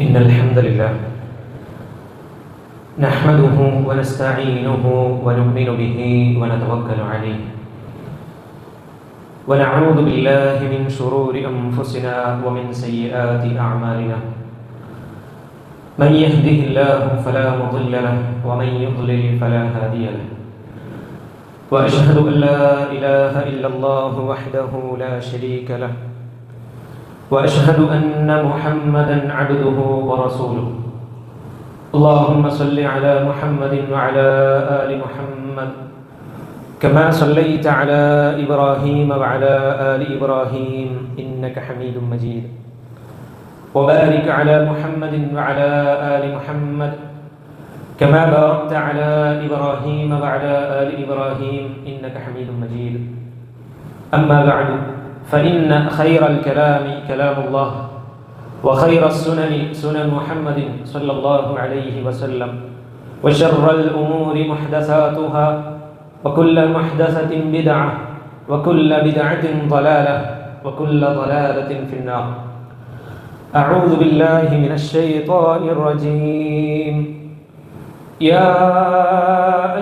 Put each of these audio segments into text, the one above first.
إن الحمد لله نحمده ونستعينه ونؤمن به ونتوكل عليه ونعوذ بالله من شرور أنفسنا ومن سيئات أعمالنا من يهده الله فلا مضل له ومن يضلل فلا هادي له وأشهد أن لا إله إلا الله وحده لا شريك له وأشهد أن محمدًا عبده ورسوله اللهم صل على محمد وعلى آل محمد كما صليت على إبراهيم وعلى آل إبراهيم إنك حميد مجيد وبارك على محمد وعلى آل محمد كما باركت على إبراهيم وعلى آل إبراهيم إنك حميد مجيد أما بعد فإن خير الكلام كلام الله وخير السنن سنن محمد صلى الله عليه وسلم وشر الأمور محدثاتها وكل محدثة بدعة وكل بدعة ضلالة وكل ضلالة في النار أعوذ بالله من الشيطان الرجيم يا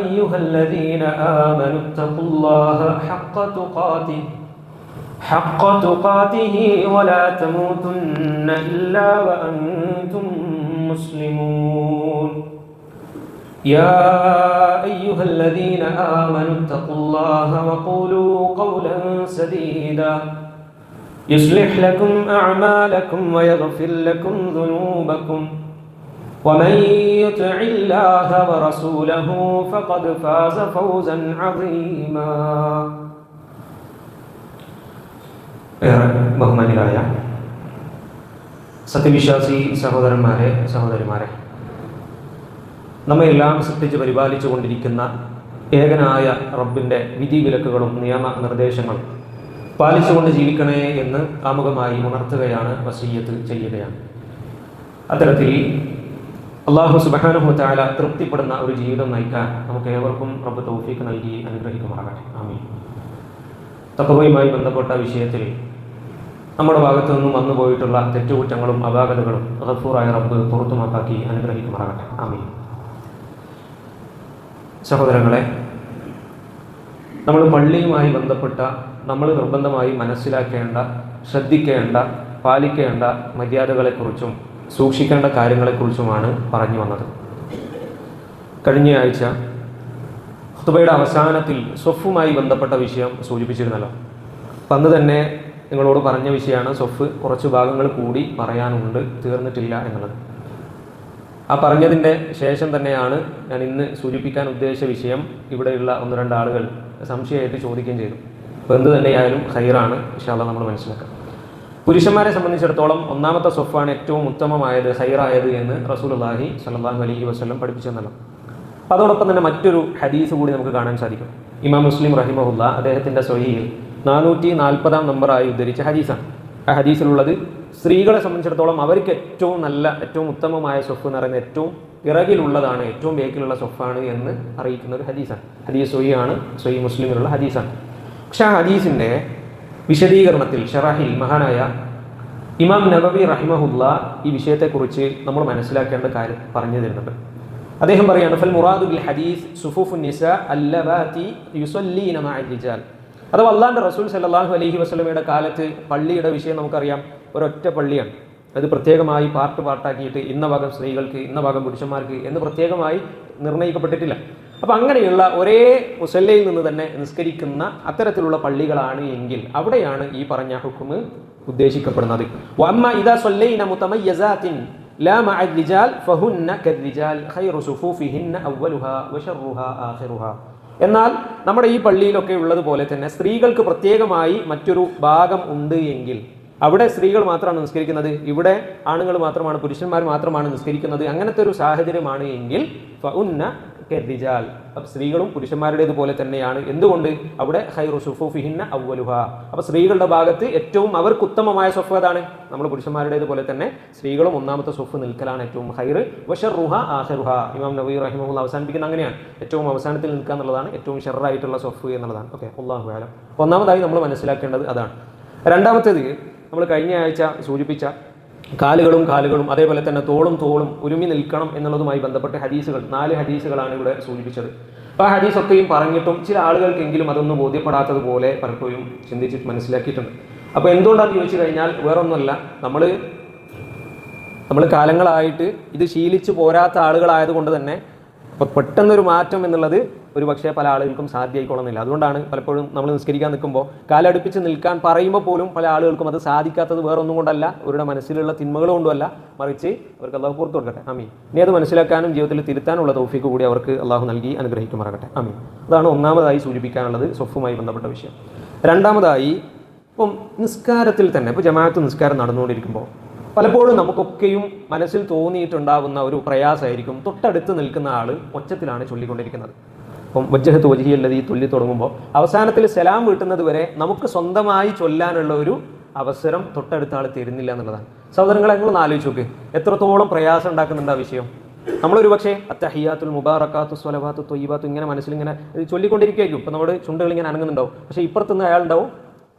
أيها الذين آمنوا اتقوا الله حق تقاته ولا تموتن إلا وأنتم مسلمون يا أيها الذين آمنوا اتقوا الله وقولوا قولا سديدا يصلح لكم أعمالكم ويغفر لكم ذنوبكم ومن يطع الله ورسوله فقد فاز فوزا عظيما ബഹുമാനികളായ സത്യവിശ്വാസി സഹോദരന്മാരെ സഹോദരിമാരെ, നമ്മയെല്ലാം സൃഷ്ടിച്ച് പരിപാലിച്ചു കൊണ്ടിരിക്കുന്ന ഏകനായ റബ്ബിൻ്റെ വിധിവിലക്കുകളും നിയമനിർദ്ദേശങ്ങളും പാലിച്ചുകൊണ്ട് ജീവിക്കണേ എന്ന് ആമുഖമായി ഉണർത്തുകയാണ്, വസിയ്യത്ത് ചെയ്യുകയാണ്. അത്തരത്തിൽ അല്ലാഹു സുബ്ഹാനഹു വ തആല തൃപ്തിപ്പെടുന്ന ഒരു ജീവിതം നയിക്കാൻ നമുക്ക് ഏവർക്കും റബ്ബ് തൗഫീഖ് നൽകി അനുഗ്രഹിക്കുമാറാകട്ടെ. ആമീൻ. തഖ്വയുമായി ബന്ധപ്പെട്ട വിഷയത്തിൽ നമ്മുടെ ഭാഗത്തു നിന്നും വന്നുപോയിട്ടുള്ള തെറ്റുകുറ്റങ്ങളും അപാകതകളും ഗഫൂറായ റബ്ബ് പുറത്തുമാക്കി അനുഗ്രഹിക്കുമാറാകട്ടെ. ആമീൻ. സഹോദരങ്ങളെ, നമ്മൾ പള്ളിയുമായി ബന്ധപ്പെട്ട നമ്മൾ നിർബന്ധമായി മനസ്സിലാക്കേണ്ട, ശ്രദ്ധിക്കേണ്ട, പാലിക്കേണ്ട മര്യാദകളെക്കുറിച്ചും സൂക്ഷിക്കേണ്ട കാര്യങ്ങളെക്കുറിച്ചുമാണ് പറഞ്ഞു വന്നത്. കഴിഞ്ഞ ആഴ്ച ഖുതുബയുടെ അവസാനത്തിൽ സ്വഫുമായി ബന്ധപ്പെട്ട വിഷയം സൂചിപ്പിച്ചിരുന്നല്ലോ. അപ്പം അന്ന് തന്നെ നിങ്ങളോട് പറഞ്ഞ വിഷയമാണ് സ്വഫ് കുറച്ച് ഭാഗങ്ങൾ കൂടി പറയാനുണ്ട്, തീർന്നിട്ടില്ല എന്നുള്ളത്. ആ പറഞ്ഞതിൻ്റെ ശേഷം തന്നെയാണ് ഞാൻ ഇന്ന് സൂചിപ്പിക്കാൻ ഉദ്ദേശിച്ച വിഷയം ഇവിടെയുള്ള ഒന്ന് രണ്ട് ആളുകൾ സംശയമായിട്ട് ചോദിക്കുകയും ചെയ്തു. അപ്പോൾ എന്ത് തന്നെയായാലും ഖൈറാണ്, ഇൻഷാ അല്ലാഹ് നമ്മൾ മനസ്സിലാക്കാം. പുരുഷന്മാരെ സംബന്ധിച്ചിടത്തോളം ഒന്നാമത്തെ സ്വഫാണ് ഏറ്റവും ഉത്തമമായത്, ഖൈറായത് എന്ന് റസൂലുള്ളാഹി സ്വല്ലല്ലാഹു അലൈഹി വസല്ലം പഠിപ്പിച്ചു തന്നല്ലോ. അതോടൊപ്പം തന്നെ മറ്റൊരു ഹദീസ് കൂടി നമുക്ക് കാണാൻ സാധിക്കും. ഇമാം മുസ്ലിം റഹിമഹുല്ല അദ്ദേഹത്തിൻ്റെ സ്വഹീഹിൽ 440 നമ്പറായി ഉദ്ധരിച്ച ഹദീസാണ്. ആ ഹദീസിലുള്ളത് സ്ത്രീകളെ സംബന്ധിച്ചിടത്തോളം അവർക്ക് ഏറ്റവും നല്ല, ഏറ്റവും ഉത്തമമായ സ്വഫ് എന്ന് പറയുന്നത് ഏറ്റവും പിറകിലുള്ളതാണ്, ഏറ്റവും ബേക്കിലുള്ള സ്വഫാണ് എന്ന് അറിയിക്കുന്ന ഒരു ഹദീസാണ്. ഹദീസ് സ്വഹീഹാണ്, സ്വഹീഹ് മുസ്ലിമിലുള്ള ഹദീസാണ്. പക്ഷെ ആ ഹദീസിൻ്റെ വിശദീകരണത്തിൽ ഷറഹിൽ മഹാനായ ഇമാം നവവി റഹിമഹുല്ല ഈ വിഷയത്തെക്കുറിച്ച് നമ്മൾ മനസ്സിലാക്കേണ്ട കാര്യം പറഞ്ഞു തരുന്നുണ്ട്. അദ്ദേഹം പറയാണ്, ഫൽ മുറാദു ബിൽ ഹദീസ് സുഫൂഫുൻ നിസാ അല്ലവാതി യുസല്ലീന മഅ റിജാൽ. അഥവാ അല്ലാഹുവിൻ്റെ റസൂൽ സല്ലല്ലാഹു അലൈഹി വസല്ലമയുടെ കാലത്ത് പള്ളിയുടെ വിഷയം നമുക്കറിയാം, ഒരൊറ്റ പള്ളിയാണ്. അത് പ്രത്യേകമായി പാർട്ടാക്കിയിട്ട് ഇന്ന ഭാഗം സ്ത്രീകൾക്ക്, ഇന്ന ഭാഗം പുരുഷന്മാർക്ക് എന്ന് പ്രത്യേകമായി നിർണ്ണയിക്കപ്പെട്ടിട്ടില്ല. അപ്പം അങ്ങനെയുള്ള ഒരേ മുസല്ലയിൽ നിന്ന് തന്നെ നിസ്കരിക്കുന്ന അത്തരത്തിലുള്ള പള്ളികളാണ് എങ്കിൽ അവിടെയാണ് ഈ പറഞ്ഞ ഹുക്മ് ഉദ്ദേശിക്കപ്പെടുന്നത്. വഅമ്മ ഇദാ സല്ലൈന മുതമയ്യസാത്തിൻ ലാ മഅ റിജാൽ ഫഹുന്ന കർരിജാൽ ഖൈറു സുഫൂഫിഹിന്ന അവ്വലുഹാ വശർറുഹാ ആഖിറുഹാ. എന്നാൽ നമ്മുടെ ഈ പള്ളിയിലൊക്കെ ഉള്ളതുപോലെ തന്നെ സ്ത്രീകൾക്ക് പ്രത്യേകമായി മറ്റൊരു ഭാഗം ഉണ്ട് എങ്കിൽ അവിടെ സ്ത്രീകൾ മാത്രമാണ് നിസ്കരിക്കുന്നത്, ഇവിടെ ആണുങ്ങൾ മാത്രമാണ്, പുരുഷന്മാർ മാത്രമാണ് നിസ്കരിക്കുന്നത്. അങ്ങനത്തെ ഒരു സാഹചര്യമാണ് എങ്കിൽ ഫഉന്ന കർരിജാൽ, സ്ത്രീകളും പുരുഷന്മാരുടേതുപോലെ തന്നെയാണ്. എന്തുകൊണ്ട്? അവിടെ ഖൈറു സുഫൂഫിഹിന്ന അവ്വലുഹാ. അപ്പോൾ സ്ത്രീകളുടെ ഭാഗത്ത് ഏറ്റവും അവർക്ക് ഉത്തമമായ സ്വഫ് അതാണ്. നമ്മൾ പുരുഷന്മാരുടേതുപോലെ തന്നെ സ്ത്രീകളും ഒന്നാമത്തെ സ്വഫ് നിൽക്കലാണ് ഏറ്റവും ഖൈർ. വശർറുഹാ ആഖിറുഹാ. ഇമാം നവവി റഹിമഹുല്ലാഹ് അവസാനിപ്പിക്കുന്ന അങ്ങനെയാണ്, ഏറ്റവും അവസാനത്തിൽ നിൽക്കുക എന്നുള്ളതാണ് ഏറ്റവും ഷർറായിട്ടുള്ള സ്വഫ് എന്നുള്ളതാണ്. ഓക്കെ, അല്ലാഹു അഅലം. ഒന്നാമതായി നമ്മൾ മനസ്സിലാക്കേണ്ടത് അതാണ്. രണ്ടാമത്തേത് നമ്മൾ കഴിഞ്ഞ ആഴ്ച സൂചിപ്പിച്ച കാലുകളും അതേപോലെ തന്നെ തോളും ഒരുമി നിൽക്കണം എന്നുള്ളതുമായി ബന്ധപ്പെട്ട് ഹദീസുകൾ 4 ഹദീസുകളാണ് ഇവിടെ സൂചിപ്പിച്ചത്. അപ്പോൾ ആ ഹദീസൊക്കെയും പറഞ്ഞിട്ടും ചില ആളുകൾക്കെങ്കിലും അതൊന്നും ബോധ്യപ്പെടാത്തതുപോലെ പലപ്പോഴും ചിന്തിച്ച് മനസ്സിലാക്കിയിട്ടുണ്ട്. അപ്പോൾ എന്തുകൊണ്ടാണെന്ന് ചോദിച്ചു കഴിഞ്ഞാൽ വേറൊന്നുമല്ല, നമ്മൾ കാലങ്ങളായിട്ട് ഇത് ശീലിച്ചു പോരാത്ത ആളുകളായതുകൊണ്ട് തന്നെ അപ്പോൾ പെട്ടെന്നൊരു മാറ്റം എന്നുള്ളത് ഒരു പക്ഷേ പല ആളുകൾക്കും സാധ്യമായിക്കൊള്ളുന്നില്ല. അതുകൊണ്ടാണ് പലപ്പോഴും നമ്മൾ നിസ്കരിക്കാൻ നിൽക്കുമ്പോൾ കാലടുപ്പിച്ച് നിൽക്കാൻ പറയുമ്പോൾ പോലും പല ആളുകൾക്കും അത് സാധിക്കാത്തത് വേറൊന്നും കൊണ്ടല്ല, അവരുടെ മനസ്സിലുള്ള തിന്മകൾ കൊണ്ടുമല്ല, മറിച്ച് അവർക്ക് അള്ളാഹു പുറത്തു കൊടുക്കട്ടെ. ആമീൻ. ഇനി അത് മനസ്സിലാക്കാനും ജീവിതത്തിൽ തിരുത്താനുള്ള തൗഫീക്ക് കൂടി അവർക്ക് അള്ളാഹു നൽകി അനുഗ്രഹിക്കുമാറാകട്ടെ. ആമീൻ. അതാണ് ഒന്നാമതായി സൂചിപ്പിക്കാനുള്ളത് സ്വഫുമായി ബന്ധപ്പെട്ട വിഷയം. രണ്ടാമതായി, ഇപ്പം നിസ്കാരത്തിൽ തന്നെ ഇപ്പോൾ ജമാഅത്ത് നിസ്കാരം നടന്നുകൊണ്ടിരിക്കുമ്പോൾ പലപ്പോഴും നമുക്കൊക്കെയും മനസ്സിൽ തോന്നിയിട്ടുണ്ടാകുന്ന ഒരു പ്രയാസമായിരിക്കും, തൊട്ടടുത്ത് നിൽക്കുന്ന ആൾ ഒച്ചത്തിലാണ് ചൊല്ലിക്കൊണ്ടിരിക്കുന്നത്. അപ്പം വജ്ജഹത്ത് വജ്ഹിയല്ലദീ ചൊല്ലി തുടങ്ങുമ്പോൾ അവസാനത്തിൽ സലാം വീട്ടുന്നത് വരെ നമുക്ക് സ്വന്തമായി ചൊല്ലാനുള്ള ഒരു അവസരം തൊട്ടടുത്ത ആൾ തരുന്നില്ല എന്നുള്ളതാണ്. സഹോദരങ്ങളെ, നിങ്ങളൊന്ന് ആലോചിച്ച് നോക്ക്, എത്രത്തോളം പ്രയാസം ഉണ്ടാക്കുന്നുണ്ട് ആ വിഷയം. നമ്മളൊരു പക്ഷേ അത്തഹിയാത്തുൽ മുബാറക്കാത്തു സ്വലവാത്തു ത്വയ്യിബാത്തു ഇങ്ങനെ മനസ്സിലിങ്ങനെ ചൊല്ലിക്കൊണ്ടിരിക്കുകയായിരിക്കും. ഇപ്പം നമ്മുടെ ചുണ്ടുകൾ ഇങ്ങനെ അനങ്ങുന്നുണ്ടാവും. പക്ഷേ ഇപ്പുറത്തുനിന്ന് അയാളുണ്ടാവും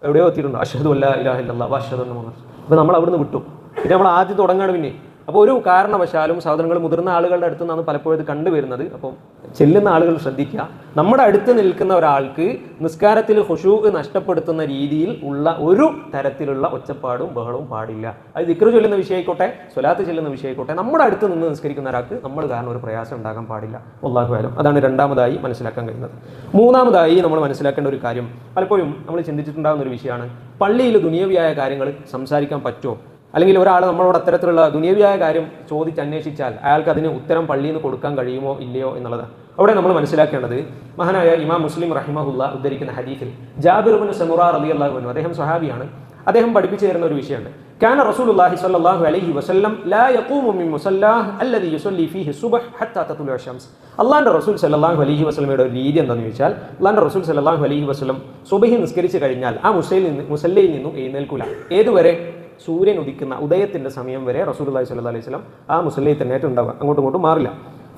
എവിടെയോ എത്തിയിട്ടുണ്ടോ, അഷ്ഹദു അല്ലാ ഇലാഹ ഇല്ലല്ലാഹ് വഅഷ്ഹദു അന്ന മുഹമ്മദൻ. അപ്പോൾ നമ്മൾ അവിടുന്ന് വിട്ടു, പിന്നെ നമ്മൾ ആദ്യം തുടങ്ങാണ്. പിന്നെ അപ്പോൾ ഒരു കാരണവശാലും സഹോദരങ്ങൾ, മുതിർന്ന ആളുകളുടെ അടുത്ത് നിന്നാണ് പലപ്പോഴും ഇത് കണ്ടുവരുന്നത്. അപ്പം ചെല്ലുന്ന ആളുകൾ ശ്രദ്ധിക്കുക, നമ്മുടെ അടുത്ത് നിൽക്കുന്ന ഒരാൾക്ക് നിസ്കാരത്തിൽ ഖുശൂ നഷ്ടപ്പെടുത്തുന്ന രീതിയിൽ ഉള്ള ഒരു തരത്തിലുള്ള ഒച്ചപ്പാടും ബഹളവും പാടില്ല. അത് ദിക്ർ ചൊല്ലുന്ന വിഷയമായിക്കോട്ടെ, സ്വലാത്ത് ചെല്ലുന്ന വിഷയമായിക്കോട്ടെ, നമ്മുടെ അടുത്ത് നിന്ന് നിസ്കരിക്കുന്ന ഒരാൾക്ക് നമ്മൾ കാരണം ഒരു പ്രയാസം ഉണ്ടാകാൻ പാടില്ല. അല്ലാഹു അഅലം. അതാണ് രണ്ടാമതായി മനസ്സിലാക്കാൻ കഴിയുന്നത്. മൂന്നാമതായി നമ്മൾ മനസ്സിലാക്കേണ്ട ഒരു കാര്യം, പലപ്പോഴും നമ്മൾ ചിന്തിച്ചിട്ടുണ്ടാകുന്ന ഒരു വിഷയമാണ്, പള്ളിയിൽ ദുനിയവിയായ കാര്യങ്ങൾ സംസാരിക്കാൻ പറ്റുമോ, അല്ലെങ്കിൽ ഒരാൾ നമ്മളോട് അത്തരത്തിലുള്ള ദുനിയവിയായ കാര്യം ചോദിച്ചന്വേഷിച്ചാൽ അയാൾക്ക് അതിന് ഉത്തരം പള്ളിയിൽ നിന്ന് കൊടുക്കാൻ കഴിയുമോ ഇല്ലയോ എന്നുള്ളത്. അവിടെ നമ്മൾ മനസ്സിലാക്കേണ്ടത്, മഹാനായ ഇമാം മുസ്ലിം റഹിമഹുല്ല ഉദ്ധരിക്കുന്ന ഹദീസിൽ ജാബിർ ഇബ്നു സമുറ റളിയല്ലാഹു അൻഹു, അദ്ദേഹം സ്വഹാബിയാണ്, അദ്ദേഹം പഠിപ്പിച്ചു തരുന്ന ഒരു വിഷയമുണ്ട്. കാന റസൂലുള്ളാഹി സ്വല്ലല്ലാഹു അലൈഹി വസല്ലം ലാ യഖൂമു മിൻ മുസല്ലാഹ് അല്ലദീ യുസല്ലി ഫീഹി സുബ്ഹ് ഹത്താ തത്ലുഅ ശംസ്. അല്ലാഹുവിന്റെ റസൂൽ സ്വല്ലല്ലാഹു അലൈഹി വസല്ലമയുടെ ഒരു രീതി എന്താണെന്ന് ചോദിച്ചാൽ, അല്ലാഹുവിന്റെ റസൂൽ സ്വല്ലല്ലാഹു അലൈഹി വസല്ലം സുബ്ഹി നിസ്കരിച്ചു കഴിഞ്ഞാൽ ആ മുസല്ലയിൽ നിന്നും എഴുന്നേൽക്കൂല. ഏതുവരെ? സൂര്യൻ ഉദിക്കുന്ന ഉദയത്തിന്റെ സമയം വരെ റസൂലുള്ളാഹി സ്വല്ലല്ലാഹു അലൈഹി വസല്ലം ആ മുസല്ലയിൽ തന്നെ ഉണ്ടാവുക, അങ്ങോട്ടും ഇങ്ങോട്ടും മാറില്ല.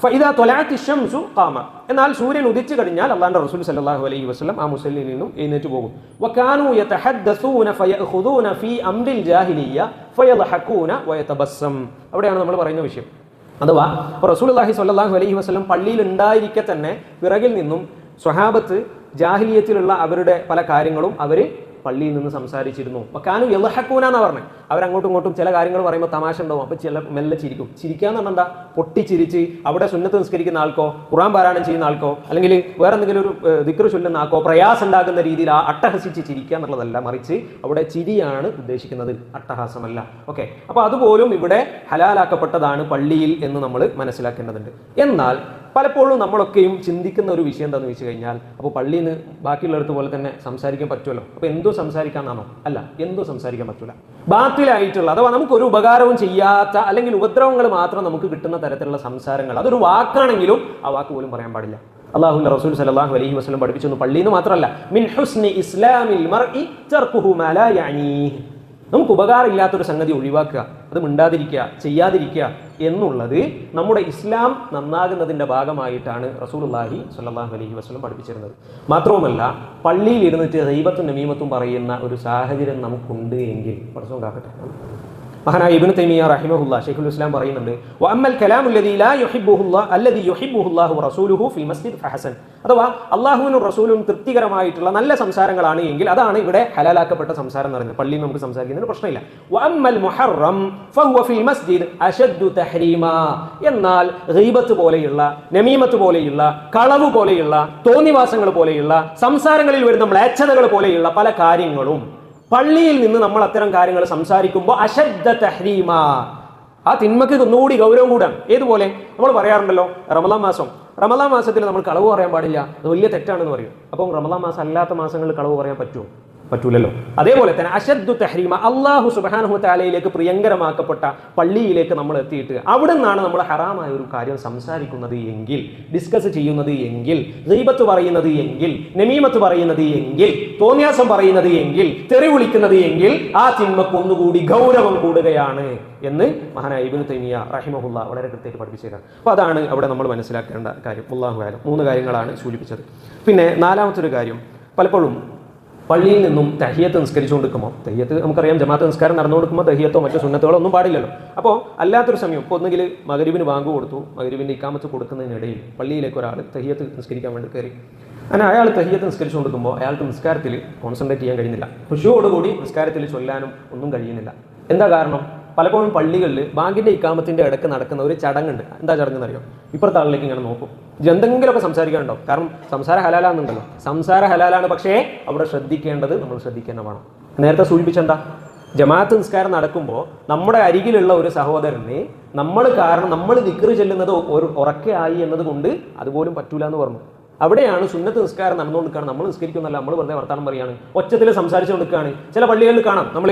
ഫഇദാ ത്വലഅത്തി ശംസു ഖാമ. എന്നാൽ സൂര്യൻ ഉദിച്ചു കഴിഞ്ഞാൽ അല്ലാഹുവിന്റെ റസൂൽ സ്വല്ലല്ലാഹു അലൈഹി വസല്ലം ആ മുസല്ലയിൽ നിന്നും എഴുന്നേറ്റ് പോകും. വകാനൂ യതഹദ്ദസൂന ഫയഖുദൂന ഫീ അംരിൽ ജാഹിലിയ്യ ഫയദ്ഹഖൂന വയതബസ്സം. അവിടെയാണ് നമ്മൾ പറയുന്ന വിഷയം. അഥവാ റസൂലുള്ളാഹി സ്വല്ലല്ലാഹു അലൈഹി വസല്ലം പള്ളിയിൽ ഉണ്ടായിരിക്കെ തന്നെ പിറകിൽ നിന്നും സ്വഹാബത്ത് ജാഹിലിയത്തിലുള്ള അവരുടെ പല കാര്യങ്ങളും അവർ പള്ളിയിൽ നിന്ന് സംസാരിച്ചിരുന്നു. വക്കാനു യദ്ഹഖൂന എന്നാണ് പറഞ്ഞത്. അവരങ്ങോട്ടും ഇങ്ങോട്ടും ചില കാര്യങ്ങൾ പറയുമ്പോൾ തമാശ ഉണ്ടാവും, അപ്പോൾ ചില മെല്ലെ ചിരിക്കും. ചിരിക്കാന്ന് പറഞ്ഞാൽ എന്താ? പൊട്ടിച്ചിരിച്ച് അവിടെ സുന്നത്ത് നിസ്കരിക്കുന്ന ആൾക്കോ ഖുർആൻ പാരായണം ചെയ്യുന്ന ആൾക്കോ അല്ലെങ്കിൽ വേറെ എന്തെങ്കിലും ഒരു ദിക്ർ ചൊല്ലുന്ന ആൾക്കോ പ്രയാസം ഉണ്ടാകുന്ന രീതിയിൽ ആ അട്ടഹസിച്ച് ചിരിക്കുക എന്നുള്ളതല്ല, മറിച്ച് അവിടെ ചിരിയാണ് ഉദ്ദേശിക്കുന്നത്, അട്ടഹാസമല്ല. ഓക്കെ, അപ്പോൾ അതുപോലും ഇവിടെ ഹലാലാക്കപ്പെട്ടതാണ് പള്ളിയിൽ എന്ന് നമ്മൾ മനസ്സിലാക്കേണ്ടതുണ്ട്. എന്നാൽ പലപ്പോഴും നമ്മളൊക്കെയും ചിന്തിക്കുന്ന ഒരു വിഷയം എന്താണെന്ന് വെച്ച് കഴിഞ്ഞാൽ, അപ്പോൾ പള്ളിയിൽ നിന്ന് ബാക്കിയുള്ളിടത്ത് പോലെ തന്നെ സംസാരിക്കാൻ പറ്റുമല്ലോ, അപ്പോൾ എന്തോ സംസാരിക്കാന്നാണോ? അല്ല, എന്തോ സംസാരിക്കാൻ പറ്റൂല. ബാത്തിലായിട്ടുള്ള അഥവാ നമുക്കൊരു ഉപകാരവും ചെയ്യാത്ത അല്ലെങ്കിൽ ഉപദ്രവങ്ങൾ മാത്രം നമുക്ക് കിട്ടുന്ന തരത്തിലുള്ള സംസാരങ്ങൾ, അതൊരു വാക്കാണെങ്കിലും ആ വാക്ക് പോലും പറയാൻ പാടില്ല. അല്ലാഹുവിന്റെ റസൂൽ സല്ലല്ലാഹു അലൈഹി വസല്ലം പഠിപ്പിച്ചു, പള്ളിയിൽ നിന്ന് മാത്രമല്ല, മിൻ ഹുസ്നി ഇസ്ലാമിൽ മർഇ തർക്കുഹു മാ ലാ യഅനീഹ്. നമുക്ക് ഉപകാരമില്ലാത്തൊരു സംഗതി ഒഴിവാക്കുക, അത് മിണ്ടാതിരിക്കുക, ചെയ്യാതിരിക്കുക എന്നുള്ളത് നമ്മുടെ ഇസ്ലാം നന്നാകുന്നതിൻ്റെ ഭാഗമായിട്ടാണ് റസൂലുള്ളാഹി സ്വല്ലല്ലാഹു അലൈഹി വസല്ലം പഠിപ്പിച്ചിരുന്നത്. മാത്രവുമല്ല, പള്ളിയിൽ ഇരുന്നിട്ട് ഗീബത്തും നമീമത്തും പറയുന്ന ഒരു സാഹചര്യം നമുക്കുണ്ട് എങ്കിൽ പടച്ചോൻ കാക്കട്ടെ. മഹാനായ ഇബ്നു തൈമിയ്യ റഹിമഹുല്ലാ ശൈഖുൽ ഇസ്ലാം പറയുന്നുണ്ട്, വഅമ്മൽ കലാമു അല്ലദീ ലാ യുഹിബ്ബുഹുല്ലാഹ് അല്ലദീ യുഹിബ്ബുഹുല്ലാഹു വറസൂലുഹു ഫിൽ മസ്ജിദ് ഫഹസൻ. അഥവാ അല്ലാഹുവിനും റസൂലും തൃപ്തികരമായിട്ടുള്ള നല്ല സംസാരങ്ങളാണ് എങ്കിൽ അതാണ് ഇവിടെ ഹലാലാക്കപ്പെട്ട സംസാരം എന്ന് പറയുന്നത്. പള്ളിയിൽ നമുക്ക് സംസാരിക്കുന്നതിന് പ്രശ്നമില്ല. വഅമ്മൽ മുഹറം ഫഹുവ ഫിൽ മസ്ജിദ് അശദ്ദു തഹ്രീമാ. എന്നാൽ ഗീബത്ത് പോലെയുള്ള, നമീമത്ത് പോലെയുള്ള, കളവ് പോലെയുള്ള, തോന്നിവാസങ്ങൾ പോലെയുള്ള, സംസാരങ്ങളിൽ വരുന്ന മ്ലേച്ഛതകൾ പോലെയുള്ള പല കാര്യങ്ങളും പള്ളിയിൽ നിന്ന് നമ്മൾ അത്തരം കാര്യങ്ങൾ സംസാരിക്കുമ്പോൾ അശദ്ദ തഹ്രീമാ, ആ തിന്മക്ക് ഒന്നുകൂടി ഗൗരവം കൂടാണ്. ഏതുപോലെ നമ്മൾ പറയാറുണ്ടല്ലോ, റമളാൻ മാസത്തിൽ നമ്മൾ കളവ് പറയാൻ പാടില്ല, അത് വലിയ തെറ്റാണെന്ന് പറയും. അപ്പം റമളാൻ മാസം അല്ലാത്ത മാസങ്ങളിൽ കളവ് പറയാൻ പറ്റുമോ? പറ്റൂലല്ലോ. അതേപോലെ തന്നെ അശദ്ദു തഹ്രീമ, അല്ലാഹു സുബ്ഹാനഹു വതആലയിലേക്ക് പ്രിയങ്കരമാക്കപ്പെട്ട പള്ളിയിലേക്ക് നമ്മൾ എത്തിയിട്ട് അവിടെ നിന്നാണ് നമ്മൾ ഹറാമായ ഒരു കാര്യം സംസാരിക്കുന്നത് എങ്കിൽ, ഡിസ്കസ് ചെയ്യുന്നത് എങ്കിൽ, ഗീബത്ത് പറയുന്നത് എങ്കിൽ, നമീമത്ത് പറയുന്നത് എങ്കിൽ, തോന്നിയാസം പറയുന്നത് എങ്കിൽ, തെറി വിളിക്കുന്നത് എങ്കിൽ ആ തിന്മക്ക് ഒന്നുകൂടി ഗൗരവം കൂടുകയാണ് എന്ന് മഹാനായ ഇബ്നു തൈമിയ്യ റഹിമഹുല്ലാ വളരെ കൃത്യമായിട്ട് പഠിപ്പിച്ചേക്കാം. അപ്പോൾ അതാണ് അവിടെ നമ്മൾ മനസ്സിലാക്കേണ്ട കാര്യം. അല്ലാഹു അഅലം. 3 കാര്യങ്ങളാണ് സൂചിപ്പിച്ചത്. പിന്നെ 4-മത്തെ ഒരു കാര്യം, പലപ്പോഴും പള്ളിയിൽ നിന്നും തഹിയത്ത് നിസ്കരിച്ചുകൊണ്ടിരിക്കുമ്പോൾ, തഹിയത്ത് നമുക്കറിയാം ജമാഅത്ത് നിസ്കാരം നടന്നുകൊടുക്കുമ്പോൾ തഹിയത്തോ മറ്റു സുന്നത്തുകളോ ഒന്നും പാടില്ലല്ലോ. അപ്പോൾ അല്ലാത്തൊരു സമയം, ഇപ്പോൾ ഒന്നുകിൽ മഗ്‌രിബിന് ബാങ്ക് കൊടുത്തു, മഗ്‌രിബിൻ്റെ ഇഖാമത്ത് കൊടുക്കുന്നതിനിടയിൽ പള്ളിയിലേക്ക് ഒരാൾ തഹിയത്ത് നിസ്കരിക്കാൻ വേണ്ടി കയറി. അങ്ങനെ അയാൾ തഹിയത്ത് നിസ്കരിച്ചുകൊണ്ടിരിക്കുമ്പോൾ അയാൾക്ക് നിസ്കാരത്തിൽ കോൺസെൻട്രേറ്റ് ചെയ്യാൻ കഴിയുന്നില്ല, ഖുശൂഅോടുകൂടി നിസ്കാരത്തിൽ ചൊല്ലാനും ഒന്നും കഴിയുന്നില്ല. എന്താ കാരണം? പലപ്പോഴും പള്ളികളിൽ ബാങ്കിൻ്റെ ഇഖാമത്തിൻ്റെ ഇടയ്ക്ക് നടക്കുന്ന ഒരു ചടങ്ങുണ്ട്. എന്താ ചടങ്ങെന്ന് അറിയോ? ഇപ്പുറത്തെ ആളിലേക്ക് ഇങ്ങനെ നോക്കും, എന്തെങ്കിലുമൊക്കെ സംസാരിക്കാനുണ്ടാവും. കാരണം സംസാരം ഹലാലാണെന്നുണ്ടല്ലോ, സംസാരം ഹലാലാണ്, പക്ഷേ അവിടെ ശ്രദ്ധിക്കേണ്ടത് നമ്മൾ ശ്രദ്ധിക്കുന്ന വേണം. നേരത്തെ സൂചിപ്പിച്ചെന്താ, ജമാഅത്ത് നിസ്കാരം നടക്കുമ്പോൾ നമ്മുടെ അരികിലുള്ള ഒരു സഹോദരനെ നമ്മൾ ദിക്ർ ചെല്ലുന്നത് ഒരു ഉറക്കെ ആയി എന്നതുകൊണ്ട് അതുപോലും പറ്റൂല എന്ന് പറഞ്ഞു. അവിടെയാണ് സുന്നത്ത് നിസ്കാരം നടന്നുകൊണ്ടിരിക്കുകയാണ്, നമ്മൾ നിസ്കരിക്കുന്നല്ല, നമ്മൾ വെറുതെ വർത്താനം പറയുകയാണ്, ഒച്ചത്തിൽ സംസാരിച്ചു കൊടുക്കുകയാണ്. ചില പള്ളികളിൽ കാണാം, നമ്മൾ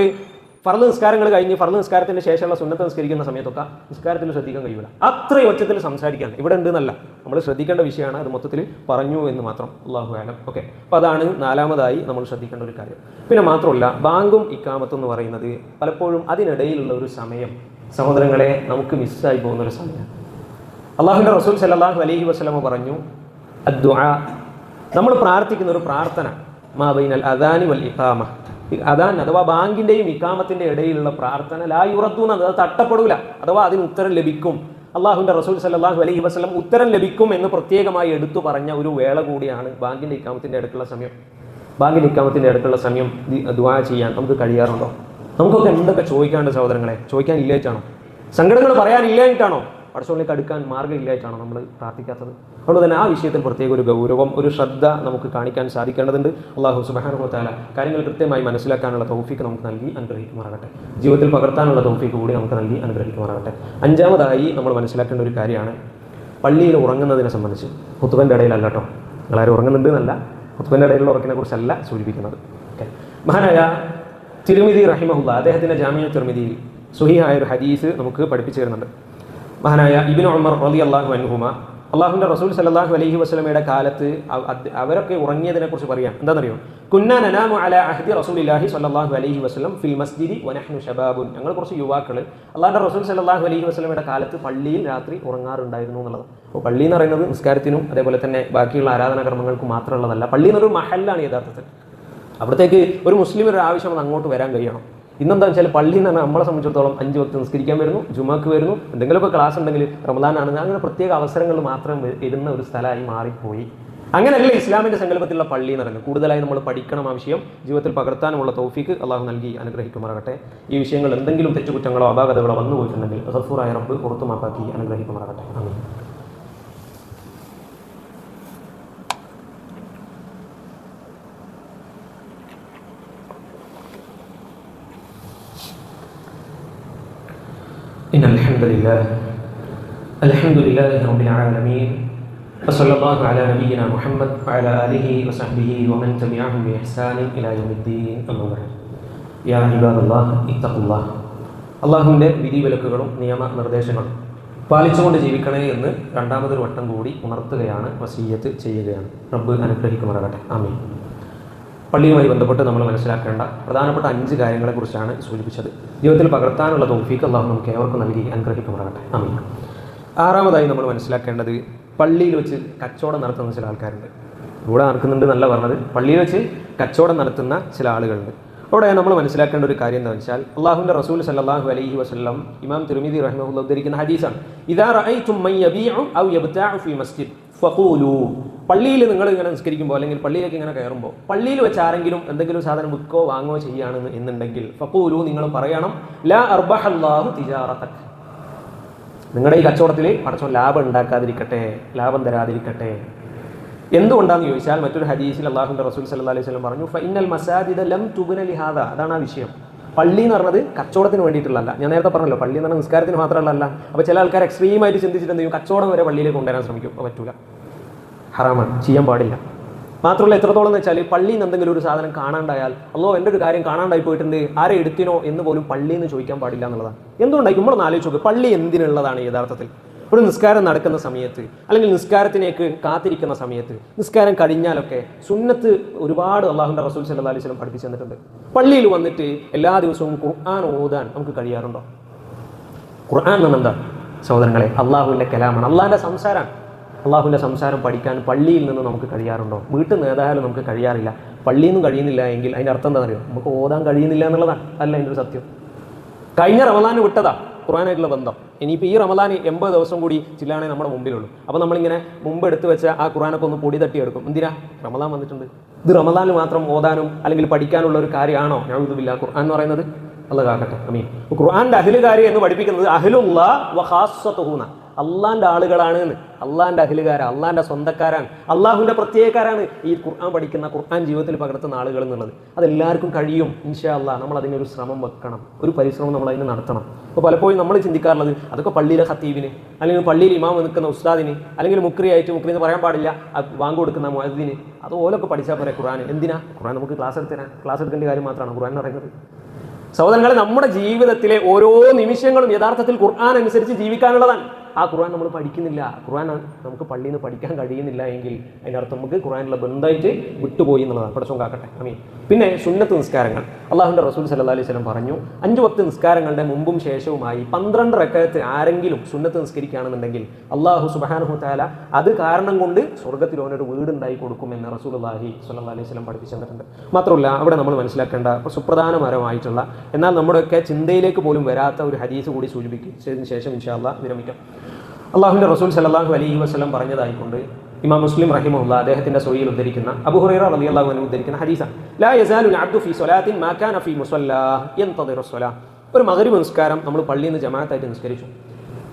ഫർള് നിസ്കാരങ്ങൾ കഴിഞ്ഞ് ഫർള് നിസ്കാരത്തിന് ശേഷമുള്ള സുന്നത്ത് നിസ്കരിക്കുന്ന സമയത്തൊക്കെ നിസ്കാരത്തിൽ ശ്രദ്ധിക്കാൻ കഴിയില്ല, അത്രയും ഒച്ചത്തിൽ സംസാരിക്കാൻ ഇവിടെ ഉണ്ട് എന്നല്ല, നമ്മൾ ശ്രദ്ധിക്കേണ്ട വിഷയമാണ്. അത് മൊത്തത്തിൽ പറഞ്ഞു എന്ന് മാത്രം, അല്ലാഹു അലം. ഓക്കെ, അപ്പോൾ അതാണ് നാലാമതായി നമ്മൾ ശ്രദ്ധിക്കേണ്ട ഒരു കാര്യം. പിന്നെ മാത്രമല്ല, ബാങ്കും ഇഖാമത്തും എന്ന് പറയുന്നത് പലപ്പോഴും അതിനിടയിലുള്ള ഒരു സമയം സഹോദരങ്ങളെ നമുക്ക് മിസ്സായി പോകുന്നൊരു സമയം. അള്ളാഹുവിൻ്റെ റസൂൽ സല്ലല്ലാഹു അലൈഹി വസല്ലമ പറഞ്ഞു, അദ്ദുആ, നമ്മൾ പ്രാർത്ഥിക്കുന്ന ഒരു പ്രാർത്ഥന, മാ ബൈനൽ അദാനി വൽ ഇഖാമ, അദാൻ അഥവാ ബാങ്കിൻ്റെയും ഇഖാമത്തിൻ്റെ ഇടയിലുള്ള പ്രാർത്ഥന ലാ യുറദ്ദു, അത് തട്ടപ്പെടൂല, അഥവാ അതിന് ഉത്തരം ലഭിക്കും. അള്ളാഹുവിൻ്റെ റസൂൽ സല്ലല്ലാഹു അലൈഹി വസല്ലം ഉത്തരം ലഭിക്കും എന്ന് പ്രത്യേകമായി എടുത്തു പറഞ്ഞ ഒരു വേള കൂടിയാണ് ബാങ്കിൻ്റെ ഇഖാമത്തിൻ്റെ ഇടയ്ക്കുള്ള സമയം. ബാങ്കിൻ്റെ ഇഖാമത്തിൻ്റെ ഇടയ്ക്കുള്ള സമയം ദുആ ചെയ്യാൻ നമുക്ക് കഴിയാറുണ്ടോ? നമുക്കൊക്കെ എന്തൊക്കെ ചോദിക്കാണ്ട് സഹോദരങ്ങളെ? ചോദിക്കാൻ ഇല്ലായിട്ടാണോ? സങ്കടങ്ങൾ പറയാൻ ഇല്ലായിട്ടാണോ? പടച്ചോനിലേക്ക് അടുക്കാൻ മാർഗ്ഗം ഇല്ലായിട്ടാണോ നമ്മൾ പ്രാർത്ഥിക്കാത്തത്? അതുകൊണ്ട് തന്നെ ആ വിഷയത്തിൽ പ്രത്യേക ഒരു ഗൗരവം, ഒരു ശ്രദ്ധ നമുക്ക് കാണിക്കാൻ സാധിക്കേണ്ടതുണ്ട്. അല്ലാഹു സുബ്ഹാനഹു വ തആല കാര്യങ്ങൾ കൃത്യമായി മനസ്സിലാക്കാനുള്ള തൗഫീഖ് നമുക്ക് നൽകി അനുഗ്രഹിക്കുമാറാകട്ടെ. ജീവിതത്തിൽ പകർത്താനുള്ള തൗഫീഖ് കൂടി നമുക്ക് നൽകി അനുഗ്രഹിക്കുമാറാകട്ടെ. അഞ്ചാമതായി നമ്മൾ മനസ്സിലാക്കേണ്ട ഒരു കാര്യമാണ് പള്ളിയിൽ ഉറങ്ങുന്നതിനെ സംബന്ധിച്ച്. ഖുത്ബൻ്റെ ഇടയിലല്ല കേട്ടോ, നിങ്ങളാരും ഉറങ്ങുന്നുണ്ട് എന്നല്ല, ഖുത്ബൻ്റെ ഇടയിലുള്ള ഉറക്കിനെ കുറിച്ചല്ല സൂചിപ്പിക്കുന്നത്. ഓക്കെ, മഹാനായ തിർമിദി റഹിമഹുല്ലാ അദ്ദേഹത്തിൻ്റെ ജാമിഉ തിർമിദിയിൽ സ്വഹീഹായ ഒരു ഹദീസ് നമുക്ക് പഠിപ്പിച്ചു തരുന്നുണ്ട്. മഹാനായ ഇബ്നു ഉമർ റളിയല്ലാഹു അൻഹുമ, അള്ളാഹുവിൻ്റെ റസൂൽ സല്ലല്ലാഹു അലൈഹി വസല്ലമയുടെ കാലത്ത് അവരൊക്കെ ഉറങ്ങിയതിനെ കുറിച്ച് പറയാം. എന്താണെന്നറിയോ? കുന്നാ നനാമു അലാ അഹ്ദി റസൂലില്ലാഹി സ്വല്ലല്ലാഹു അലൈഹി വസല്ലം ഫിൽ മസ്ജിദി വനഹ്നു ശബാബുൻ, ഞങ്ങൾ കുറച്ച് യുവാക്കൾ അള്ളാഹുവിൻ്റെ റസൂൽ സല്ലല്ലാഹു അലൈഹി വസല്ലമയുടെ കാലത്ത് പള്ളിയിൽ രാത്രി ഉറങ്ങാറുണ്ടായിരുന്നു എന്നുള്ളത്. അപ്പോൾ പള്ളി എന്ന് പറയുന്നത് നിസ്കാരത്തിനും അതേപോലെ തന്നെ ബാക്കിയുള്ള ആരാധനാ കർമ്മങ്ങൾക്കും മാത്രമുള്ളതല്ല. പള്ളി എന്നൊരു മഹല്ലാണ് യഥാർത്ഥത്തിൽ. അവിടത്തേക്ക് ഒരു മുസ്ലിം ഒരു ആവശ്യം അത് അങ്ങോട്ട് വരാൻ കഴിയണം. ഇന്നെന്താ വെച്ചാൽ പള്ളി എന്ന് പറഞ്ഞാൽ നമ്മളെ സംബന്ധിച്ചിടത്തോളം 5 വക്ത് നിസ്കരിക്കാൻ വരുന്നു, ജുമാക്ക് വരുന്നു, എന്തെങ്കിലുമൊക്കെ ക്ലാസ് ഉണ്ടെങ്കിൽ റമദാനാണ്, അങ്ങനെ പ്രത്യേക അവസരങ്ങൾ മാത്രം വരുന്ന ഒരു സ്ഥലമായി മാറിപ്പോയി. അങ്ങനെയല്ല ഇസ്ലാമിൻ്റെ സങ്കല്പത്തിലുള്ള പള്ളി എന്ന് പറയുന്നത്. കൂടുതലായി നമ്മൾ പഠിക്കണം, ആവശ്യം ജീവിതത്തിൽ പകർത്താനുമുള്ള തൗഫീക്ക് അള്ളാഹു നൽകി അനുഗ്രഹിക്കുമാറാകട്ടെ. ഈ വിഷയങ്ങൾ എന്തെങ്കിലും തെറ്റുകുറ്റങ്ങളോ അപാകതകളോ വന്നു പോയിട്ടുണ്ടെങ്കിൽ ഗഫൂറായ റബ്ബ് പുറത്തു മാപ്പാക്കി അനുഗ്രഹിക്കുമാറാകട്ടെ. ആമീൻ. إن الحمد لله رب العالمين وصلى الله على نبينا محمد وعلى آله وصحبه ومن تبعهم بإحسان إلى يوم الدين أما بعد يا عباد الله اتقوا الله. അള്ളാഹുവിൻ്റെ വിധിവിലക്കുകളും നിയമ നിർദ്ദേശങ്ങളും പാലിച്ചുകൊണ്ട് ജീവിക്കണേ എന്ന് രണ്ടാമതൊരു വട്ടം കൂടി ഉണർത്തുകയാണ്, വസിയ്യത്ത് ചെയ്യുകയാണ്. റബ്ബ് അനുഗ്രഹിക്കുമാറാകട്ടെ. ആമീൻ. പള്ളിയുമായി ബന്ധപ്പെട്ട് നമ്മൾ മനസ്സിലാക്കേണ്ട പ്രധാനപ്പെട്ട 5 കാര്യങ്ങളെക്കുറിച്ചാണ് സൂചിപ്പിച്ചത്. ജീവിതത്തിൽ പകർത്താനുള്ള തൗഫീഖ് അല്ലാഹു നമുക്ക് ഏവർക്കും നൽകി അനുഗ്രഹിക്കുമാറാകട്ടെ. ആമീൻ. ആറാമതായി നമ്മൾ മനസ്സിലാക്കേണ്ടത് പള്ളിയിൽ വെച്ച് കച്ചവടം നടത്തുന്ന ചില ആൾക്കാരുണ്ട്. ഇവിടെ നടക്കുന്നുണ്ട് എന്നല്ല പറഞ്ഞത്, പള്ളിയിൽ വെച്ച് കച്ചവടം നടത്തുന്ന ചില ആളുകളുണ്ട്. അവിടെ നമ്മൾ മനസ്സിലാക്കേണ്ട ഒരു കാര്യം എന്താണെന്ന് വെച്ചാൽ അള്ളാഹുവിൻ്റെ റസൂൽ സല്ലല്ലാഹു അലൈഹി വസല്ലം ഇമാം തിർമിദി റഹിമഹുല്ലാഹ് ഉദ്ധരിക്കുന്ന ഹദീസാണ്. ഇദാ റഅയ്തും മൻ യബീഉ ഔ യബ്തഉ ഫീ മസ്ജിദ് ഫഖൂലു, പള്ളിയിൽ നിങ്ങൾ ഇങ്ങനെ നിസ്കരിക്കുമ്പോൾ അല്ലെങ്കിൽ പള്ളിയിലേക്ക് ഇങ്ങനെ കയറുമ്പോൾ പള്ളിയിൽ വെച്ച് ആരെങ്കിലും എന്തെങ്കിലും സാധനം വിൽക്കോ വാങ്ങുകയോ ചെയ്യുകയാണെന്ന് എന്നുണ്ടെങ്കിൽ ഫഖൂലു, നിങ്ങൾ പറയണം ലാ അർബഹല്ലാഹു തിജാറതക്, നിങ്ങളുടെ ഈ കച്ചവടത്തിൽ പടച്ചോൻ ലാഭം ഉണ്ടാക്കാതിരിക്കട്ടെ, ലാഭം തരാതിരിക്കട്ടെ. എന്തുകൊണ്ടാണെന്ന് ചോദിച്ചാൽ മറ്റൊരു ഹദീസിൽ അള്ളാഹുവിൻ്റെ റസൂൽ സല്ലല്ലാഹു അലൈഹി വസല്ലം പറഞ്ഞു, ഫഇന്നൽ മസാജിദ ലം തുബ്ന ലിഹാദാ, അതാണ് ആ വിഷയം. പള്ളി എന്ന് പറഞ്ഞത് കച്ചവടത്തിന് വേണ്ടിയിട്ടുള്ളതല്ല. ഞാൻ നേരത്തെ പറഞ്ഞല്ലോ, പള്ളി എന്ന് പറഞ്ഞാൽ നിസ്കാരത്തിന് മാത്രമുള്ളതല്ല. അപ്പോൾ ചില ആൾക്കാർ എക്സ്ട്രീമായിട്ട് ചിന്തിച്ചിട്ട് എന്ത് ചെയ്യും, കച്ചവടം വരെ പള്ളിയിലേക്ക് കൊണ്ടുവരാൻ ശ്രമിക്കും. അപ്പോൾ പറ്റൂല, ഹറാമാണ്, ചെയ്യാൻ പാടില്ല. മാത്രമല്ല എത്രത്തോളം എന്ന് വെച്ചാൽ പള്ളിയിൽ നിന്ന് എന്തെങ്കിലും ഒരു സാധനം കാണാണ്ടായാൽ, അല്ലോ എൻ്റെ ഒരു കാര്യം കാണാണ്ടായി പോയിട്ടുണ്ട്, ആരെ എടുത്തിനോ എന്ന് പോലും പള്ളിയിൽ നിന്ന് ചോദിക്കാൻ പാടില്ല എന്നുള്ളതാണ്. എന്തുകൊണ്ടായിരിക്കും? നമ്മളൊന്ന് ആലോചിച്ച് നോക്ക്, പള്ളി എന്തിനുള്ളതാണ് യഥാർത്ഥത്തിൽ? ഒരു നിസ്കാരം നടക്കുന്ന സമയത്ത് അല്ലെങ്കിൽ നിസ്കാരത്തിലേക്ക് കാത്തിരിക്കുന്ന സമയത്ത്, നിസ്കാരം കഴിഞ്ഞാലൊക്കെ സുന്നത്ത് ഒരുപാട് അള്ളാഹുവിൻ്റെ റസൂൽ സല്ലല്ലാഹു അലൈഹി വസല്ലം പഠിപ്പിച്ചു തന്നിട്ടുണ്ട്. പള്ളിയിൽ വന്നിട്ട് എല്ലാ ദിവസവും ഖുർആൻ ഓതാൻ നമുക്ക് കഴിയാറുണ്ടോ? ഖുർആൻ എന്ന് എന്താ സഹോദരങ്ങളെ? അള്ളാഹുവിൻ്റെ കലാമാണ്, അള്ളാഹിൻ്റെ സംസാരമാണ്. അള്ളാഹുവിൻ്റെ സംസാരം പഠിക്കാൻ പള്ളിയിൽ നിന്ന് നമുക്ക് കഴിയാറുണ്ടോ? വീട്ടിൽ നിന്ന് ഏതായാലും നമുക്ക് കഴിയാറില്ല. പള്ളിയിൽ നിന്നും കഴിയുന്നില്ല എങ്കിൽ അതിൻ്റെ അർത്ഥം എന്താ അറിയോ? നമുക്ക് ഓതാൻ കഴിയുന്നില്ല എന്നുള്ളതാണ്. അല്ല അതിൻ്റെ ഒരു സത്യം. കഴിഞ്ഞ റമദാന് വിട്ടതാ ഖുർആനായിട്ടുള്ള ബന്ധം. ഇനിയിപ്പോൾ ഈ റമദാൻ 80 ദിവസം കൂടി ചില്ലാണേ നമ്മുടെ മുമ്പിലുള്ളൂ. അപ്പോൾ നമ്മളിങ്ങനെ മുമ്പ് എടുത്ത് വെച്ച ആ ഖുർആനൊക്കെ ഒന്ന് പൊടി തട്ടിയെടുക്കും. എന്തിനാ? റമദാൻ വന്നിട്ടുണ്ട്. ഇത് റമദാനിൽ മാത്രം ഓതാനും അല്ലെങ്കിൽ പഠിക്കാനുള്ള ഒരു കാര്യമാണോ നഊദുബില്ലാ ഖുർആൻ എന്ന് പറയുന്നത്? അല്ലാഹ് കാക്കട്ടെ. ആമീൻ. ഖുർആന്റെ അഹ്ലുകാരി എന്ന് പഠിപ്പിക്കുന്നത് അഹ്ലുല്ലാഹ് വ ഖാസ്സതുഹു, അള്ളാന്റെ ആളുകളാണ് എന്ന്. അള്ളാന്റെ അഹ്ലുകാരാ, അള്ളാന്റെ സ്വന്തക്കാരാണ്, അള്ളാഹുവിന്റെ പ്രത്യേകക്കാരാണ് ഈ ഖുർആൻ പഠിക്കുന്ന, ഖുർആൻ ജീവിതത്തിൽ പകർത്തുന്ന ആളുകൾ എന്നുള്ളത്. അതെല്ലാവർക്കും കഴിയും ഇൻഷാ അല്ലാഹ്. നമ്മൾ അതിനൊരു ശ്രമം വെക്കണം, ഒരു പരിശ്രമം നമ്മൾ അതിന് നടത്തണം. അപ്പോൾ പലപ്പോഴും നമ്മൾ ചിന്തിക്കാറുള്ളത് അതൊക്കെ പള്ളിയിലെ ഖത്തീബിന്, അല്ലെങ്കിൽ പള്ളിയിൽ ഇമാം നിൽക്കുന്ന ഉസ്താദിന്, അല്ലെങ്കിൽ മുക്രി എന്ന് പറയാൻ പാടില്ല, വാങ്ങ് കൊടുക്കുന്ന മുഅദ്ദിന്, അതുപോലൊക്കെ പഠിച്ചാൽ പോരെ ഖുർആൻ. എന്തിനാ ഖുർആൻ? നമുക്ക് ക്ലാസ് എടുക്കേണ്ട കാര്യം മാത്രമാണ് ഖുർആൻ എന്ന് പറയുന്നത്. സഹോദരങ്ങളെ, നമ്മുടെ ജീവിതത്തിലെ ഓരോ നിമിഷങ്ങളും യഥാർത്ഥത്തിൽ ഖുർആൻ അനുസരിച്ച് ജീവിക്കാനുള്ളതാണ്. ആ ഖുർആൻ നമ്മൾ പഠിക്കുന്നില്ല, ഖുർആൻ നമുക്ക് പള്ളിയിൽ നിന്ന് പഠിക്കാൻ കഴിയുന്നില്ല എങ്കിൽ അതിൻ്റെ അർത്ഥം നമുക്ക് ഖുർആനുള്ള ബന്ധമായിട്ട് വിട്ടുപോയി എന്നുള്ളതാണ്. പടച്ചോൻ കാക്കട്ടെ. ആമീൻ. പിന്നെ സുന്നത്ത് നിസ്കാരങ്ങൾ. അള്ളാഹുവിൻ്റെ റസൂൽ സല്ലല്ലാഹു അലൈഹി വസല്ലം പറഞ്ഞു, 5 വക്ത് നിസ്കാരങ്ങളുടെ മുമ്പും ശേഷവുമായി 12 റക്അത്ത് ആരെങ്കിലും സുന്നത്ത് നിസ്കരിക്കുകയാണെന്നുണ്ടെങ്കിൽ അള്ളാഹു സുബ്ഹാനഹു തആല അത് കാരണം കൊണ്ട് സ്വർഗ്ഗത്തിൽ ഓനൊരു വീടുണ്ടായി കൊടുക്കുമെന്ന് റസൂലുള്ളാഹി സ്വല്ലല്ലാഹു അലൈഹി വസല്ലം പഠിപ്പിച്ചു തന്നിട്ടുണ്ട്. മാത്രമല്ല, അവിടെ നമ്മൾ മനസ്സിലാക്കേണ്ട സുപ്രധാനപരമായിട്ടുള്ള എന്നാൽ നമ്മുടെയൊക്കെ ചിന്തയിലേക്ക് പോലും വരാത്ത ഒരു ഹദീസ് കൂടി സൂചിപ്പിച്ചതിന് ശേഷം ഇൻഷാ അല്ലാഹ് വിരമിക്കാം. അള്ളാഹുവിൻ്റെ റസൂൽ സല്ലല്ലാഹു അലൈഹി വസല്ലം പറഞ്ഞതായിക്കൊണ്ട് ഇമാം മുസ്ലിം റഹിമഹുല്ലാ അദ്ദേഹത്തിന്റെ സ്വഹീൽ ഉദ്ധരിക്കുന്ന അബൂ ഹുറൈറ റളിയല്ലാഹു അൻഹു ഉദ്ധരിക്കുന്ന ഹദീസാണ്. ലാ യസാലുൽ അബ്ദു ഫീ സ്വലാത്തിൻ മാ കാന ഫീ മുസല്ലാ യൻതദിറു സ്വലാ. ഒരു മഗ്രിബ് നിസ്കാരം നമ്മൾ പള്ളിയിൽ നിന്ന് ജമാഅത്തായിട്ട് നിസ്കരിച്ചു.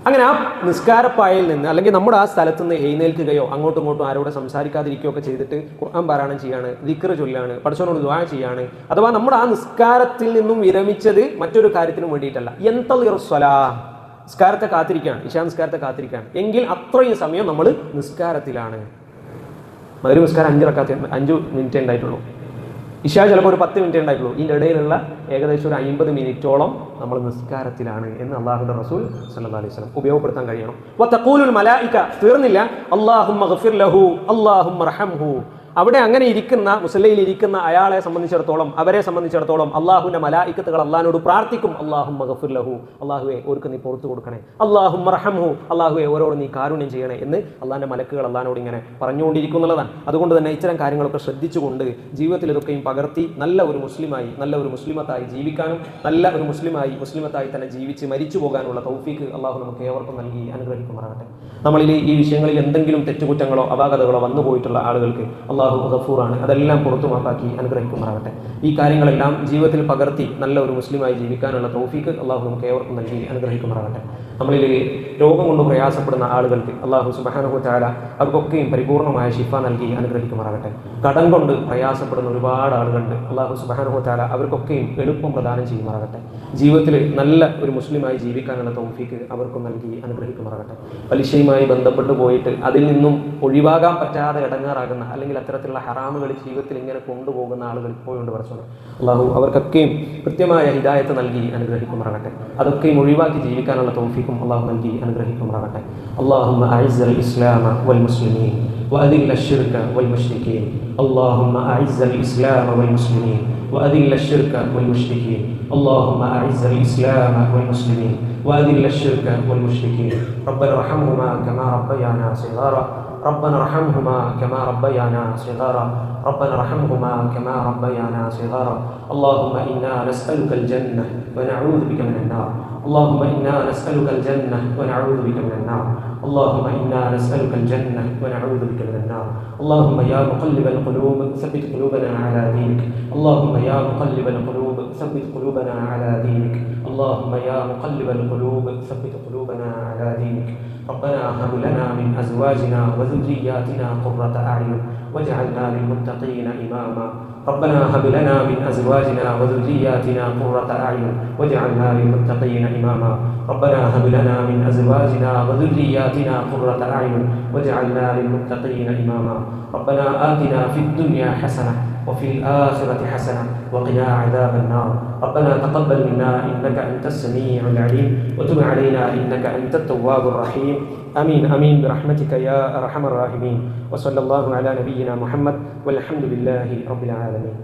അങ്ങനെ ആ നിസ്കാരപ്പായയിൽ നിന്ന് അല്ലെങ്കിൽ നമ്മുടെ ആ സ്ഥലത്ത് നിന്ന് എഴുന്നേൽക്കുകയോ അങ്ങോട്ടും ഇങ്ങോട്ടും ആരോട് സംസാരിക്കാതിരിക്കുകയോ ഒക്കെ ചെയ്തിട്ട് ഖുർആൻ പാരായണം ചെയ്യാണ്, ദിക്ർ ചൊല്ലാണ്, പടച്ചവനോട് ദുആ ചെയ്യാണ്. അഥവാ നമ്മുടെ ആ നിസ്കാരത്തിൽ നിന്നും വിരമിച്ചത് മറ്റൊരു കാര്യത്തിനും വേണ്ടിയിട്ടല്ല. യൻതദിറു സ്വലാ, നിസ്കാരത്തെ കാത്തിരിക്കുകയാണ്, ഇശാ നിസ്കാരത്തെ കാത്തിരിക്കുകയാണ് എങ്കിൽ അത്രയും സമയം നമ്മൾ നിസ്കാരത്തിലാണ്. മഗ്രിബ് നിസ്കാരം 5 മിനിറ്റ് ഉണ്ടായിട്ടുള്ളൂ, ഇശാ ചിലപ്പോൾ ഒരു 10 മിനിറ്റ് ഉണ്ടായിട്ടുള്ളൂ. ഇതിൻ്റെ ഇടയിലുള്ള ഏകദേശം ഒരു 50 മിനിറ്റോളം നമ്മൾ നിസ്കാരത്തിലാണ് എന്ന് അള്ളാഹുവിൻ്റെ റസൂൽ സല്ലല്ലാഹു അലൈഹി വസല്ലം ഉപയോഗപ്പെടുത്താൻ കഴിയണം. വതഖൂലുൽ മലായിക, തീർന്നില്ല, അല്ലാഹുമ്മ ഗ്ഫിർ ലഹു അല്ലാഹുമ്മ റഹംഹു. അവിടെ അങ്ങനെ ഇരിക്കുന്ന മുസല്ലയിൽ ഇരിക്കുന്ന അയാളെ സംബന്ധിച്ചിടത്തോളം, അവരെ സംബന്ധിച്ചിടത്തോളം അള്ളാഹുവിൻ്റെ മലായിക്കത്തുകൾ അള്ളാഹിനോട് പ്രാർത്ഥിക്കും, അല്ലാഹുമ്മ ഗ്ഫിർ ലഹു, അള്ളാഹുവെ ഓർക്ക് നീ പുറത്തു കൊടുക്കണേ, അല്ലാഹുമ്മ റഹംഹു, അള്ളാഹുവെ ഓരോട് നീ കാരുണ്യം ചെയ്യണേ എന്ന് അള്ളാഹിൻ്റെ മലക്കുകൾ അള്ളാഹിനോട് ഇങ്ങനെ പറഞ്ഞുകൊണ്ടിരിക്കും എന്നുള്ളതാണ്. അതുകൊണ്ട് തന്നെ ഇത്തരം കാര്യങ്ങളൊക്കെ ശ്രദ്ധിച്ചുകൊണ്ട് ജീവിതത്തിൽ ഇതൊക്കെയും പകർത്തി നല്ല ഒരു മുസ്ലിമായി, നല്ല ഒരു മുസ്ലിമത്തായി ജീവിക്കാനും നല്ല ഒരു മുസ്ലിമത്തായി തന്നെ ജീവിച്ച് മരിച്ചു പോകാനുള്ള തൗഫീക്ക് അള്ളാഹു നമുക്ക് ഏവർക്കും നൽകി അനുഗ്രഹിക്കുമാറാകട്ടെ. നമ്മളിൽ ഈ വിഷയങ്ങളിൽ എന്തെങ്കിലും തെറ്റുകുറ്റങ്ങളോ അപാകതകളോ വന്നു പോയിട്ടുള്ള ആളുകൾക്ക് അള്ളാഹു ഗഫൂറാണ്, അതെല്ലാം പുറത്തു മാപ്പാക്കി അനുഗ്രഹിക്കുമാറാകട്ടെ. ഈ കാര്യങ്ങളെല്ലാം ജീവിതത്തിൽ പകർത്തി നല്ല ഒരു മുസ്ലിമായി ജീവിക്കാനുള്ള തൗഫീക്ക് അള്ളാഹു നമുക്ക് ഏവർക്കും നൽകി അനുഗ്രഹിക്കുമാറാകട്ടെ. നമ്മളിൽ രോഗം കൊണ്ട് പ്രയാസപ്പെടുന്ന ആളുകൾക്ക് അള്ളാഹു സുബ്ഹാനഹു തആല അവർക്കൊക്കെയും പരിപൂർണമായ ശിഫ നൽകി അനുഗ്രഹിക്കുമാറാകട്ടെ. കടം കൊണ്ട് പ്രയാസപ്പെടുന്ന ഒരുപാട് ആളുകളുണ്ട്, അള്ളാഹു സുബ്ഹാനഹു തആല അവർക്കൊക്കെയും എളുപ്പം പ്രദാനം ചെയ്യുമാറാകട്ടെ. ജീവിതത്തിൽ നല്ല ഒരു മുസ്ലിമായി ജീവിക്കാനുള്ള തൗഫീക്ക് അവർക്കും നൽകി അനുഗ്രഹിക്കുമാറാകട്ടെ. പലിശയുമായി ബന്ധപ്പെട്ട് പോയിട്ട് അതിൽ നിന്നും ഒഴിവാകാൻ പറ്റാതെ ഇടങ്ങാറാകുന്ന അല്ലെങ്കിൽ അത്തരത്തിലുള്ള ഹറാമുകൾ ജീവിതത്തിൽ ഇങ്ങനെ കൊണ്ടുപോകുന്ന ആളുകൾ ഇപ്പോഴുണ്ട്. പറച്ചോളൂ, അള്ളാഹു അവർക്കൊക്കെയും കൃത്യമായ ഹിദായത്ത് നൽകി അനുഗ്രഹിക്കുമാറാകട്ടെ. അതൊക്കെയും ഒഴിവാക്കി ജീവിക്കാനുള്ള തൗഫീക്കും അള്ളാഹു നൽകി അനുഗ്രഹിക്കുമാറാകട്ടെ. അല്ലാഹുമ്മ അഇസ്സൽ ഇസ്ലാമ വൽ മുസ്ലിമീൻ വഅദില്ല الشرك والمشركين. اللهم أعز الإسلام والمسلمين وأذل الشرك والمشركين. اللهم أعز الإسلام والمسلمين وأذل الشرك والمشركين. ربنا ارحمهما كما ربيانا صغارا. ربنا ارحمهما كما ربيانا صغارا. ربنا ارحمهما كما ربيانا صغارا. اللهم إنا نسألك الجنة ونعوذ بك من النار. اللهم إنا نسألك الجنة ونعوذ بك من النار. اللهم إنا نسألك الجنة ونعوذ بك من النار. اللهم يا مقلب القلوب ثبت قلوبنا على دينك. اللهم يا مقلب القلوب ثبت قلوبنا على دينك. اللهم يا مقلب القلوب ثبت قلوبنا على دينك. ربنا هب لنا من أزواجنا وذرياتنا قرة أعين واجعلنا للمتقين إماما. ربنا هب لنا من أزواجنا وذرياتنا قرة أعين واجعلنا للمتقين إماما. ربنا هب لنا من أزواجنا وذرياتنا قرة أعين واجعلنا للمتقين إماما. ربنا آتنا في الدنيا حسنة وفي الآخرة حسنة وقنا عذاب النار. ربنا تقبل منا إنك أنت السميع العليم وتب علينا إنك أنت التواب الرحيم. آمين آمين برحمتك يا أرحم الراحمين. وصلى الله على نبينا محمد والحمد لله رب العالمين.